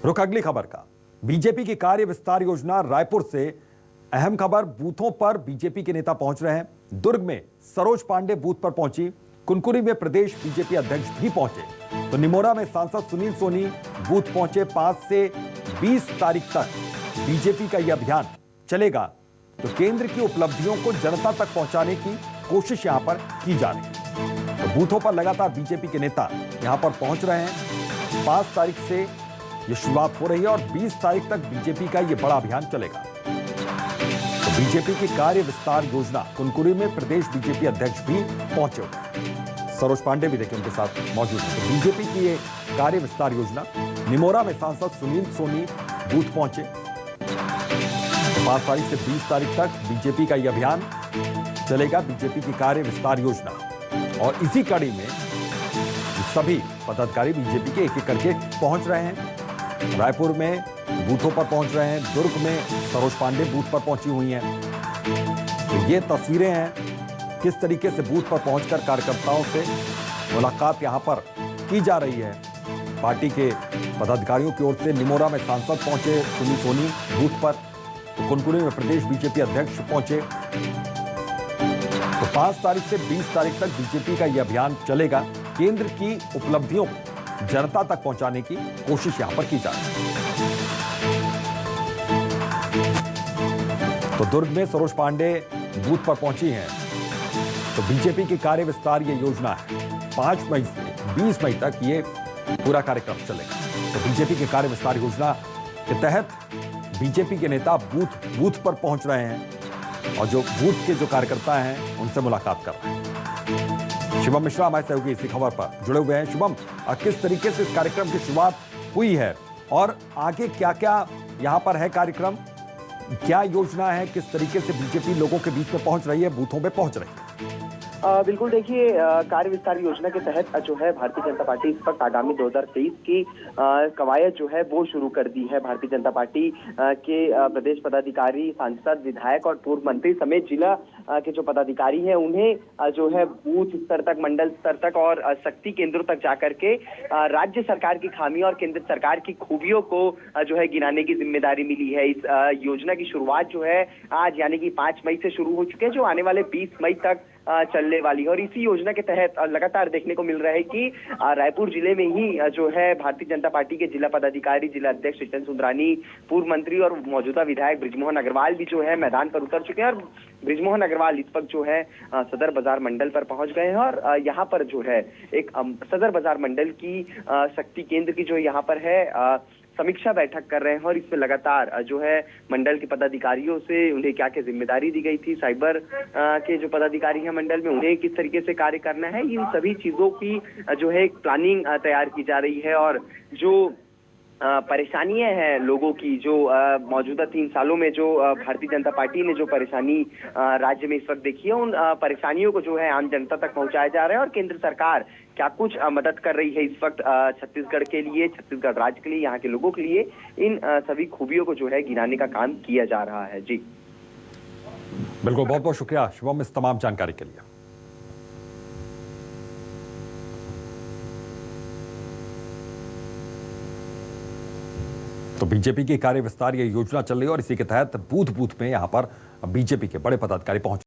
रुक अगली खबर का। बीजेपी की कार्य विस्तार योजना रायपुर से अहम खबर। बूथों पर बीजेपी के नेता पहुंच रहे हैं। दुर्ग में सरोज पांडे बूथ पर पहुंची। कुनकुरी में प्रदेश बीजेपी अध्यक्ष भी पहुंचे। तो निमोरा में सांसद सुनील सोनी बूथ पहुंचे। 5 से 20 तारीख तक बीजेपी का यह अभियान चलेगा। तो केंद्र की उपलब्धियों को जनता तक पहुंचाने की कोशिश यहां पर की जा रही है। तो बूथों पर लगातार बीजेपी के नेता यहां पर पहुंच रहे हैं। 5 तारीख से यह शुरुआत हो रही है और 20 तारीख तक बीजेपी का यह बड़ा अभियान चलेगा। तो बीजेपी की कार्य विस्तार योजना कुनकुरी में प्रदेश बीजेपी अध्यक्ष भी पहुंचे हुए। सरोज पांडे भी देखिए उनके साथ मौजूद है। तो बीजेपी की ये कार्य विस्तार योजना, निमोरा में सांसद सुनील सोनी बूथ पहुंचे। 5 तारीख से 20 तारीख तक बीजेपी का यह अभियान चलेगा, बीजेपी की कार्य विस्तार योजना। और इसी कड़ी में सभी पदाधिकारी बीजेपी के एक एक करके पहुंच रहे हैं। रायपुर में बूथों पर पहुंच रहे हैं। दुर्ग में सरोज पांडे बूथ पर पहुंची हुई हैं। तो ये तस्वीरें हैं किस तरीके से बूथ पर पहुंचकर कार्यकर्ताओं से मुलाकात यहां पर की जा रही है। पार्टी के पदाधिकारियों की ओर से निमोरा में सांसद पहुंचे सुनील सोनी बूथ पर। तो कुनकुरी में प्रदेश बीजेपी अध्यक्ष पहुंचे। तो 5 तारीख से 20 तारीख तक बीजेपी का यह अभियान चलेगा। केंद्र की उपलब्धियों को जनता तक पहुंचाने की कोशिश यहां पर की जा रही है। तो दुर्ग में सरोज पांडे बूथ पर पहुंची हैं। तो बीजेपी की कार्य विस्तार ये योजना है। 5 मई से 20 मई तक ये पूरा कार्यक्रम चलेगा। तो बीजेपी की कार्य विस्तार योजना के तहत बीजेपी के नेता बूथ पर पहुंच रहे हैं और जो बूथ के जो कार्यकर्ता हैं उनसे मुलाकात कर रहे हैं। शुभम मिश्रा हमारे सहयोगी इसी खबर पर जुड़े हुए हैं। शुभम, किस तरीके से इस कार्यक्रम की शुरुआत हुई है और आगे क्या क्या यहां पर है कार्यक्रम, क्या योजना है, किस तरीके से बीजेपी लोगों के बीच में पहुंच रही है, बूथों पे पहुंच रही है? बिल्कुल, देखिए, कार्य विस्तार योजना के तहत जो है भारतीय जनता पार्टी इस वक्त आगामी 2023 की कवायद जो है वो शुरू कर दी है। भारतीय जनता पार्टी के प्रदेश पदाधिकारी, सांसद, विधायक और पूर्व मंत्री समेत जिला के जो पदाधिकारी हैं उन्हें जो है बूथ स्तर तक, मंडल स्तर तक और शक्ति केंद्रों तक जाकर के राज्य सरकार की खामियों और केंद्र सरकार की खूबियों को जो है गिनाने की जिम्मेदारी मिली है। इस योजना की शुरुआत जो है आज यानी कि 5 मई से शुरू हो चुके हैं, जो आने वाले 20 मई तक चलने वाली है। और इसी योजना के तहत लगातार देखने को मिल रहा है कि रायपुर जिले में ही जो है भारतीय जनता पार्टी के जिला पदाधिकारी, जिला अध्यक्ष रिचन सुंदरानी, पूर्व मंत्री और मौजूदा विधायक बृजमोहन अग्रवाल भी जो है मैदान पर उतर चुके हैं। और बृजमोहन अग्रवाल इस वक्त जो है सदर बाजार मंडल पर पहुंच गए हैं और यहाँ पर जो है एक सदर बाजार मंडल की शक्ति केंद्र की जो यहाँ पर है समीक्षा बैठक कर रहे हैं। और इसमें लगातार जो है मंडल के पदाधिकारियों से उन्हें क्या क्या जिम्मेदारी दी गई थी, साइबर के जो पदाधिकारी हैं मंडल में उन्हें किस तरीके से कार्य करना है, इन सभी चीजों की जो है एक प्लानिंग तैयार की जा रही है। और जो परेशानियां हैं लोगों की, जो मौजूदा 3 सालों में जो भारतीय जनता पार्टी ने जो परेशानी राज्य में इस वक्त देखी है, उन परेशानियों को जो है आम जनता तक पहुंचाया जा रहा है। और केंद्र सरकार क्या कुछ मदद कर रही है इस वक्त छत्तीसगढ़ के लिए, छत्तीसगढ़ राज्य के लिए, यहाँ के लोगों के लिए, इन सभी खूबियों को जो है गिनाने का काम किया जा रहा है। जी बिल्कुल, बहुत बहुत शुक्रिया शुभम इस तमाम जानकारी के लिए। तो बीजेपी की कार्य विस्तार ये योजना चल रही है और इसी के तहत बूथ में यहां पर बीजेपी के बड़े पदाधिकारी पहुंच